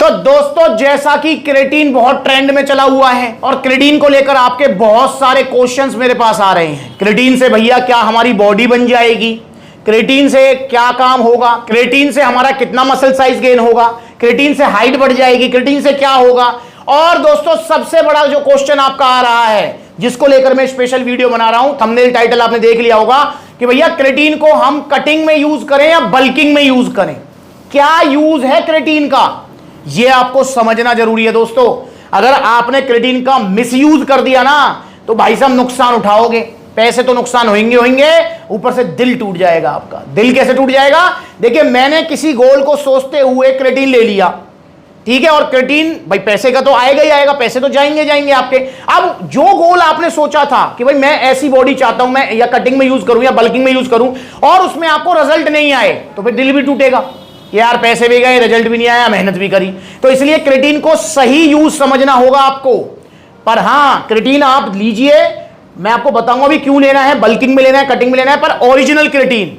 तो दोस्तों जैसा कि क्रेटीन बहुत ट्रेंड में चला हुआ है और क्रेटीन को लेकर आपके बहुत सारे क्वेश्चंस मेरे पास आ रहे हैं। क्रेटीन से भैया क्या हमारी बॉडी बन जाएगी, क्रेटीन से क्या काम होगा, क्रेटीन से हमारा कितना मसल साइज गेन होगा, क्रेटीन से हाइट बढ़ जाएगी, क्रेटीन से क्या होगा। और दोस्तों सबसे बड़ा जो क्वेश्चन आपका आ रहा है जिसको लेकर मैं स्पेशल वीडियो बना रहा हूं, थंबनेल टाइटल आपने देख लिया होगा कि भैया क्रेटीन को हम कटिंग में यूज करें या बल्किंग में यूज करें, क्या यूज है क्रेटीन का, यह आपको समझना जरूरी है। दोस्तों अगर आपने क्रेटीन का मिसयूज कर दिया ना तो भाई साहब नुकसान उठाओगे, पैसे तो नुकसान होंगे, ऊपर से दिल टूट जाएगा आपका। दिल कैसे टूट जाएगा? देखिए मैंने किसी गोल को सोचते हुए क्रेटीन ले लिया, ठीक है, और क्रेटीन भाई पैसे का तो आएगा ही आएगा, पैसे तो जाएंगे आपके। अब जो गोल आपने सोचा था कि भाई मैं ऐसी बॉडी चाहता हूं, मैं या कटिंग में यूज करूं या बल्किंग में यूज करूं, और उसमें आपको रिजल्ट नहीं आए तो फिर दिल भी टूटेगा, यार पैसे भी गए, रिजल्ट भी नहीं आया, मेहनत भी करी। तो इसलिए क्रेटीन को सही यूज समझना होगा आपको। पर हां क्रेटीन आप लीजिए, मैं आपको बताऊंगा भी क्यों लेना है, बल्किंग में लेना है, कटिंग में लेना है, पर ओरिजिनल क्रेटीन।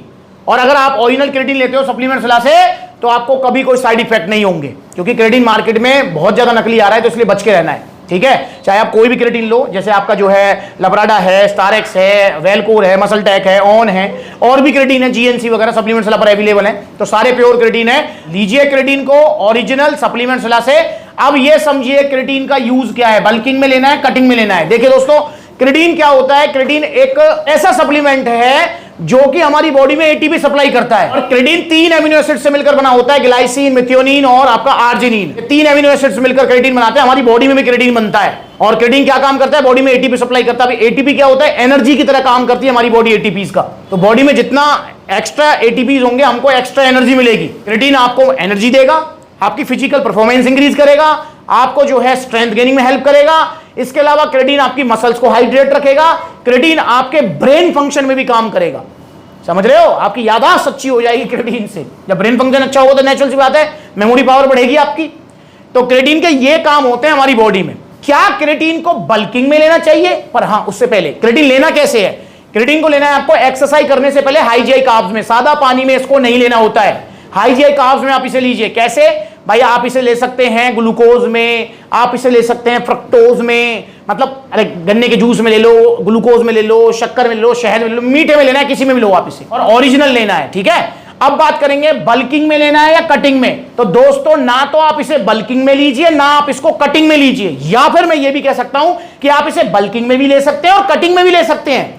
और अगर आप ओरिजिनल क्रेटीन लेते हो सप्लीमेंट सलाह से तो आपको कभी कोई साइड इफेक्ट नहीं होंगे, क्योंकि क्रेटीन मार्केट में बहुत ज्यादा नकली आ रहा है, तो इसलिए बच के रहना है, ठीक है। चाहे आप कोई भी क्रेटीन लो, जैसे आपका जो है लबराडा है, स्टारेक्स है, वेलकोर है, मसल टेक है, ऑन है, और भी क्रेटीन है, जीएनसी वगैरह सप्लीमेंट सलाह पर अवेलेबल है, तो सारे प्योर क्रेटीन है। लीजिए क्रेटीन को ओरिजिनल सप्लीमेंट सलाह से। अब ये समझिए क्रेटीन का यूज क्या है, बल्किंग में लेना है, कटिंग में लेना है। देखिए दोस्तों क्रेटीन क्या होता है, क्रेटीन एक ऐसा सप्लीमेंट है जो कि हमारी बॉडी में एटीपी सप्लाई करता है। और क्रेटीन 3 एमिनो एसिड से मिलकर बना होता है, ग्लाइसिन, मेथियोनिन और आपका आर्जिनिन। 3 एमिनो एसिड से मिलकर क्रेटीन बनाते हैं, हमारी बॉडी में भी क्रेटीन बनता है। और क्रेटीन क्या काम करता है, बॉडी में एटीपी सप्लाई करता है। एटीपी क्या होता है, एनर्जी की तरह काम करती है हमारी बॉडी एटीपीज का। तो बॉडी में जितना एक्स्ट्रा एटीपीज होंगे हमको एक्स्ट्रा एनर्जी मिलेगी। क्रेटीन आपको एनर्जी देगा, आपकी फिजिकल परफॉर्मेंस इंक्रीज करेगा, आपको जो है स्ट्रेंथ गेनिंग में हेल्प करेगा। इसके अलावा क्रेटीन आपकी मसल्स को हाइड्रेट रखेगा, क्रेटीन आपके ब्रेन फंक्शन में भी काम करेगा। समझ रहे हो, आपकी याददाश्त अच्छी हो जाएगी क्रेटीन से। जब ब्रेन फंक्शन अच्छा होगा तो नेचुरल सी बात है मेमोरी पावर बढ़ेगी आपकी। तो क्रेटीन के ये काम होते हैं हमारी बॉडी में। क्या क्रेटीन को बल्किंग में लेना चाहिए? पर हां उससे पहले क्रेटीन लेना कैसे है, क्रेटीन को लेना है आपको एक्सरसाइज करने से पहले हाई कार्ब्स में, सादा पानी में इसको नहीं लेना होता है। हाई कार्ब्स में आप इसे लीजिए। कैसे भाई? आप इसे ले सकते हैं ग्लूकोज में, आप इसे ले सकते हैं फ्रक्टोज में, मतलब अरे गन्ने के जूस में ले लो, ग्लूकोज में ले लो, शक्कर में ले लो, शहद में ले लो, मीठे में लेना है, किसी में भी लो आप इसे, और ओरिजिनल लेना है, ठीक है। अब बात करेंगे बल्किंग में लेना है या कटिंग में। तो दोस्तों ना तो आप इसे बल्किंग में लीजिए ना आप इसको कटिंग में लीजिए, या फिर मैं ये भी कह सकता हूं कि आप इसे बल्किंग में भी ले सकते हैं और कटिंग में भी ले सकते हैं,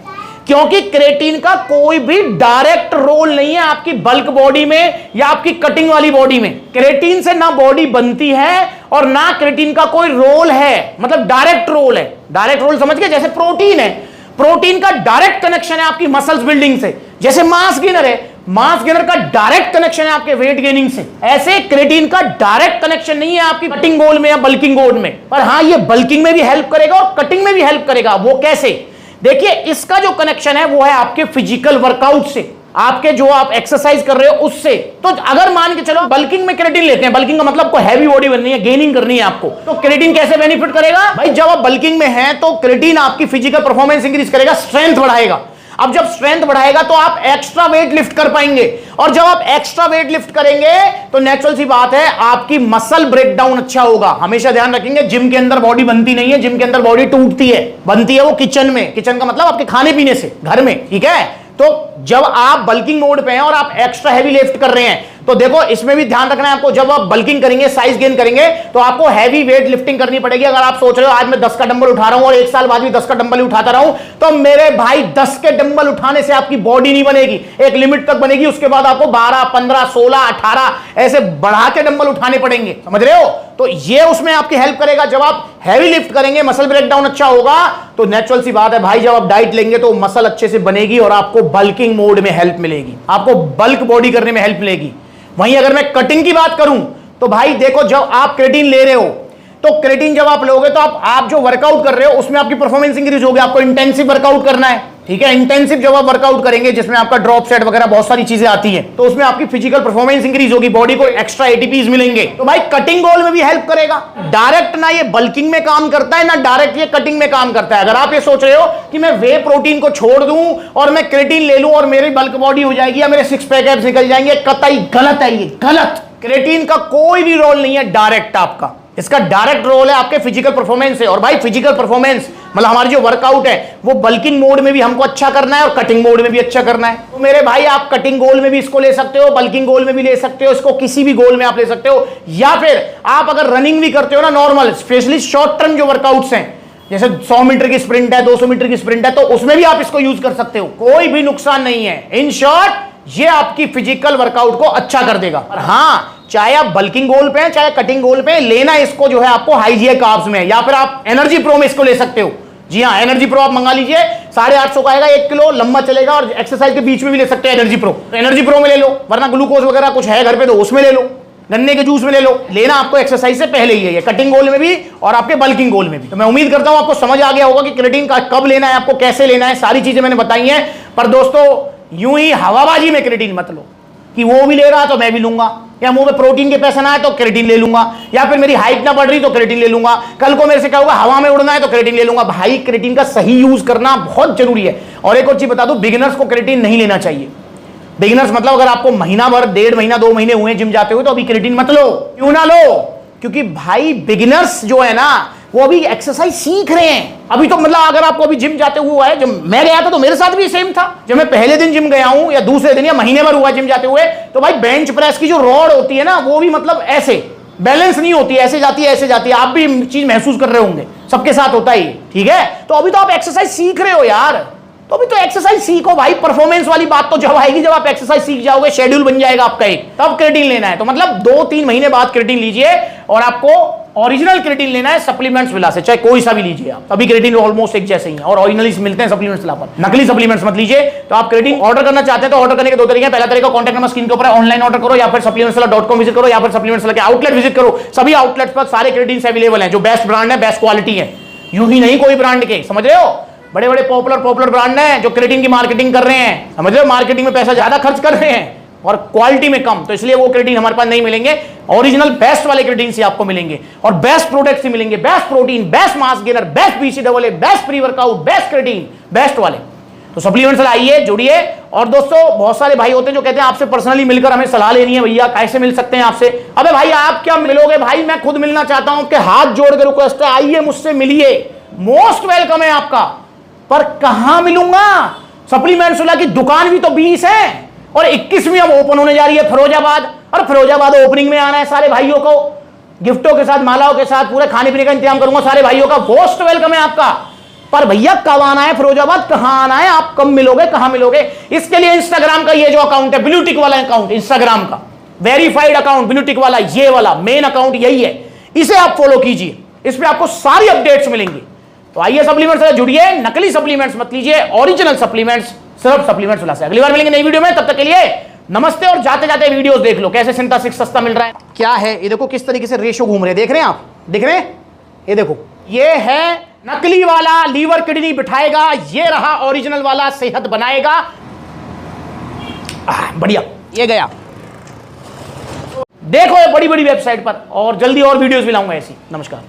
क्योंकि क्रेटीन का कोई भी डायरेक्ट रोल नहीं है आपकी बल्क बॉडी में या आपकी कटिंग वाली बॉडी में। क्रेटीन से ना बॉडी बनती है और ना क्रेटीन का कोई रोल है, मतलब डायरेक्ट रोल है। डायरेक्ट रोल समझ गए? जैसे प्रोटीन है, प्रोटीन का डायरेक्ट कनेक्शन है आपकी मसल्स बिल्डिंग से। जैसे मास गेनर है, मास गेनर का डायरेक्ट कनेक्शन है आपके वेट गेनिंग से। ऐसे क्रेटीन का डायरेक्ट कनेक्शन नहीं है आपकी कटिंग गोल में या बल्किंग गोल में, पर हां ये बल्किंग में भी हेल्प करेगा और कटिंग में भी हेल्प करेगा। वो कैसे? देखिए इसका जो कनेक्शन है वो है आपके फिजिकल वर्कआउट से, आपके जो आप एक्सरसाइज कर रहे हो उससे। तो अगर मान के चलो बल्किंग में क्रेटीन लेते हैं, बल्किंग का मतलब को हैवी बॉडी बननी है, गेनिंग करनी है आपको, तो क्रेटीन कैसे बेनिफिट करेगा भाई? जब आप बल्किंग में हैं तो क्रेटीन आपकी फिजिकल परफॉर्मेंस इंक्रीज करेगा, स्ट्रेंथ बढ़ाएगा। अब जब स्ट्रेंथ बढ़ाएगा तो आप एक्स्ट्रा वेट लिफ्ट कर पाएंगे, और जब आप एक्स्ट्रा वेट लिफ्ट करेंगे तो नेचुरल सी बात है आपकी मसल ब्रेकडाउन अच्छा होगा। हमेशा ध्यान रखेंगे जिम के अंदर बॉडी बनती नहीं है, जिम के अंदर बॉडी टूटती है, बनती है वो किचन में। किचन का मतलब आपके खाने पीने से, घर में, ठीक है। तो जब आप बल्किंग मोड पे हैं और आप एक्स्ट्रा हैवी लिफ्ट कर रहे हैं तो देखो इसमें भी ध्यान रखना है आपको, जब आप बल्किंग करेंगे, साइज गेन करेंगे, तो आपको हैवी वेट लिफ्टिंग करनी पड़ेगी। अगर आप सोच रहे हो आज मैं 10 का डंबल उठा रहा हूं और 1 साल बाद भी 10 का डंबल उठाता रहूं, तो मेरे भाई 10 के डंबल उठाने से आपकी बॉडी नहीं बनेगी, एक लिमिट तक बनेगी, उसके बाद आपको 12, 15, 16, 18 ऐसे बढ़ा के डंबल उठाने पड़ेंगे। समझ रहे हो? तो ये उसमें आपकी हेल्प करेगा। जब आप हैवी लिफ्ट करेंगे मसल ब्रेकडाउन अच्छा होगा, तो नेचुरल सी बात है भाई जब आप डाइट लेंगे तो मसल अच्छे से बनेगी और आपको बल्किंग मोड में हेल्प मिलेगी, आपको बल्क बॉडी करने में हेल्प मिलेगी। वहीं अगर मैं कटिंग की बात करूं तो भाई देखो जब आप क्रेटीन ले रहे हो तो क्रेटीन जब आप लोगे तो आप जो वर्कआउट कर रहे हो उसमें आपकी परफॉर्मेंस इंक्रीज होगी। आपको इंटेंसिव वर्कआउट करना है, ठीक है। इंटेंसिव जब आप वर्कआउट करेंगे जिसमें आपका ड्रॉप सेट वगैरह बहुत सारी चीजें आती हैं, तो उसमें आपकी फिजिकल परफॉर्मेंस इंक्रीज होगी, बॉडी को एक्स्ट्रा एटीपीज मिलेंगे। तो भाई कटिंग गोल में भी हेल्प करेगा। डायरेक्ट ना ये बल्किंग में काम करता है ना डायरेक्ट ये कटिंग में काम करता है। अगर आप ये सोच रहे हो कि मैं वे प्रोटीन को छोड़ दूं और मैं क्रेटीन ले लूं और मेरी बल्क बॉडी हो जाएगी या मेरे 6 पैक एब्स निकल जाएंगे, कतई गलत है, ये गलत। क्रिएटिन का कोई भी रोल नहीं है डायरेक्ट आपका, इसका डायरेक्ट रोल है आपके फिजिकल परफॉर्मेंस से। और भाई फिजिकल परफॉर्मेंस मतलब हमारी जो वर्कआउट है वो बल्किंग मोड में भी हमको अच्छा करना है और कटिंग मोड में भी अच्छा करना है। तो मेरे भाई आप कटिंग गोल में भी इसको ले सकते हो, बल्किंग गोल में भी ले सकते हो, इसको किसी भी गोल में आप ले सकते हो। या फिर आप अगर रनिंग भी करते हो ना नॉर्मल, स्पेशली शॉर्ट टर्म जो वर्कआउट्स हैं, जैसे 100 मीटर की स्प्रिंट है, 200 मीटर की स्प्रिंट है, तो उसमें भी आप इसको यूज कर सकते हो, कोई भी नुकसान नहीं है। इन शॉर्ट ये आपकी फिजिकल वर्कआउट को अच्छा कर देगा। और हाँ, चाहे आप बल्किंग गोल पे हैं चाहे कटिंग गोल पे, लेना इसको जो है आपको हाई जीआई कार्ब्स में, या फिर आप एनर्जी प्रो में इसको ले सकते हो। जी हाँ, एनर्जी प्रो आप मंगा लीजिए, 850 का आएगा, 1 किलो लंबा चलेगा, और एक्सरसाइज के बीच में भी ले सकते हैं एनर्जी प्रो। तो एनर्जी प्रो में ले लो, वरना ग्लूकोज वगैरह कुछ है घर पे तो उसमें ले लो, गन्ने के जूस में ले लो। लेना आपको एक्सरसाइज से पहले ही है, कटिंग गोल में भी और आपके बल्किंग गोल में भी। तो मैं उम्मीद करता हूं आपको समझ आ गया होगा कि क्रिएटिन का कब लेना है, आपको कैसे लेना है, सारी चीजें मैंने बताई हैं। पर दोस्तों यूं ही हवाबाजी में क्रिएटिन मत लो कि वो भी ले रहा तो मैं भी लूंगा, या मुंह में प्रोटीन के पैसा ना आए तो क्रिएटिन ले लूंगा, या फिर मेरी हाइट ना बढ़ रही तो क्रिएटिन ले लूंगा, कल को मेरे से क्या होगा हवा में उड़ना है तो क्रिएटिन ले लूंगा। भाई क्रिएटिन का सही यूज करना बहुत जरूरी है। और एक और चीज बता दूं, बिगिनर्स को क्रिएटिन नहीं लेना चाहिए। बिगिनर्स मतलब अगर आपको महीना भर, 1.5 महीना 2 महीने हुए जिम जाते हुए, तो अभी क्रिएटिन मत लो। क्यों ना लो? क्योंकि भाई बिगिनर्स जो है ना वो अभी एक्सरसाइज सीख रहे हैं। अभी तो मतलब अगर आपको अभी जिम जाते हुए है, जब मैं गया था तो मेरे साथ भी सेम था। जब मैं पहले दिन जिम गया हूं या दूसरे दिन या महीने भर हुआ जिम जाते हुए, तो भाई बेंच प्रेस की जो रॉड होती है ना वो भी मतलब ऐसे बैलेंस नहीं होती, ऐसे जाती है ऐसे जाती है। आप भी चीज महसूस कर रहे होंगे, सबके साथ होता ही, ठीक है। तो अभी तो आप एक्सरसाइज सीख रहे हो यार, तो अभी तो एक्सरसाइज सीखो भाई। परफॉर्मेंस वाली बात तो जब आएगी जब आप एक्सरसाइज सीख जाओगे, शेड्यूल बन जाएगा आपका एक, तब क्रिएटिन लेना है। तो मतलब 2-3 महीने बाद क्रिएटिन लीजिए, और आपको ओरिजिनल क्रिएटिन लेना है सप्लीमेंट्स विला से, चाहे कोई सा भी लीजिए आप। अभी क्रिएटिन ऑलमोस्ट एक जैसे ही है और ओरिजिनली मिलते हैं सप्लीमेंट्स विला पर, नकली सप्लीमेंट्स मत लीजिए। तो आप क्रिएटिन ऑर्डर करना चाहते हैं तो ऑर्डर करने के 2 तरीके हैं। पहला तरीका कॉन्टैक्ट नंबर स्क्रीन के ऊपर है, ऑनलाइन ऑर्डर करो, या फिर supplementswala.com विजिट करो, या फिर सप्लीमेंट्स के आउटलेट विजिट करो। सभी आउटलेट्स पर सारे क्रिएटिन अवेलेबल हैं, जो बेस्ट ब्रांड है, बेस्ट क्वालिटी है, यूं ही नहीं कोई ब्रांड के, समझ रहे हो। बड़े बड़े पॉपुलर ब्रांड हैं जो क्रिएटिन की मार्केटिंग कर रहे हैं, समझ रहे हो, मार्केटिंग में पैसा ज्यादा खर्च कर रहे हैं और क्वालिटी में कम, तो इसलिए वो क्रिएटिन हमारे पास नहीं मिलेंगे। ओरिजिनल बेस्ट वाले क्रिएटिन से आपको मिलेंगे, और बेस्ट प्रोडक्ट से मिलेंगे, best protein, best mass gainer, best BCAA, best pre workout, best creatine, best वाले। तो सप्लीमेंट्स आइए, जुड़िए। और दोस्तों बहुत सारे भाई होते हैं जो कहते हैं आपसे पर्सनली मिलकर हमें सलाह लेनी है, भैया कैसे मिल सकते हैं आपसे। अबे भाई आप क्या मिलोगे भाई, मैं खुद मिलना चाहता हूं, कि हाथ जोड़ के रिक्वेस्ट है, आइए मुझसे मिलिए, मोस्ट वेलकम है आपका। पर कहां मिलूंगा? सप्लीमेंट्स वाला की दुकान भी तो 20 है, और 21वीं अब ओपन होने जा रही है फिरोजाबाद, और फिरोजाबाद ओपनिंग में आना है सारे भाइयों को, गिफ्टों के साथ, मालाओं के साथ, पूरे खाने पीने का इंतजाम करूंगा सारे भाइयों का, मोस्ट वेलकम है आपका। पर भैया कब आना है फिरोजाबाद, कहां आना है, आप कब मिलोगे, कहां मिलोगे? इसके लिए इंस्टाग्राम का ये जो अकाउंट है, ब्लू टिक वाला अकाउंट, इंस्टाग्राम का वेरीफाइड अकाउंट ब्लू टिक वाला, ये वाला मेन अकाउंट यही है, इसे आप फॉलो कीजिए, इस पे आपको सारी अपडेट्स मिलेंगी। तो आइए सप्लीमेंट्स से जुड़िए, नकली सप्लीमेंट्स मत लीजिए, ओरिजिनल सप्लीमेंट्स सिर्फ सप्लीमेंट्स वाला से। अगली बार मिलेंगे नई वीडियो में, तब तक के लिए नमस्ते। और जाते जाते वीडियोस देख लो कैसे सिंथेटिक सस्ता मिल रहा है। क्या है ये देखो, किस तरीके से रेशो घूम रहे हैं, देख रहे हैं आप, दिख रहे हैं, ये देखो, ये है नकली वाला लीवर किडनी बिठाएगा, ये रहा ओरिजिनल वाला सेहत बनाएगा। बढ़िया, ये गया, देखो ये बड़ी बड़ी वेबसाइट पर, और जल्दी और वीडियोस भी लाऊंगा ऐसी। नमस्कार।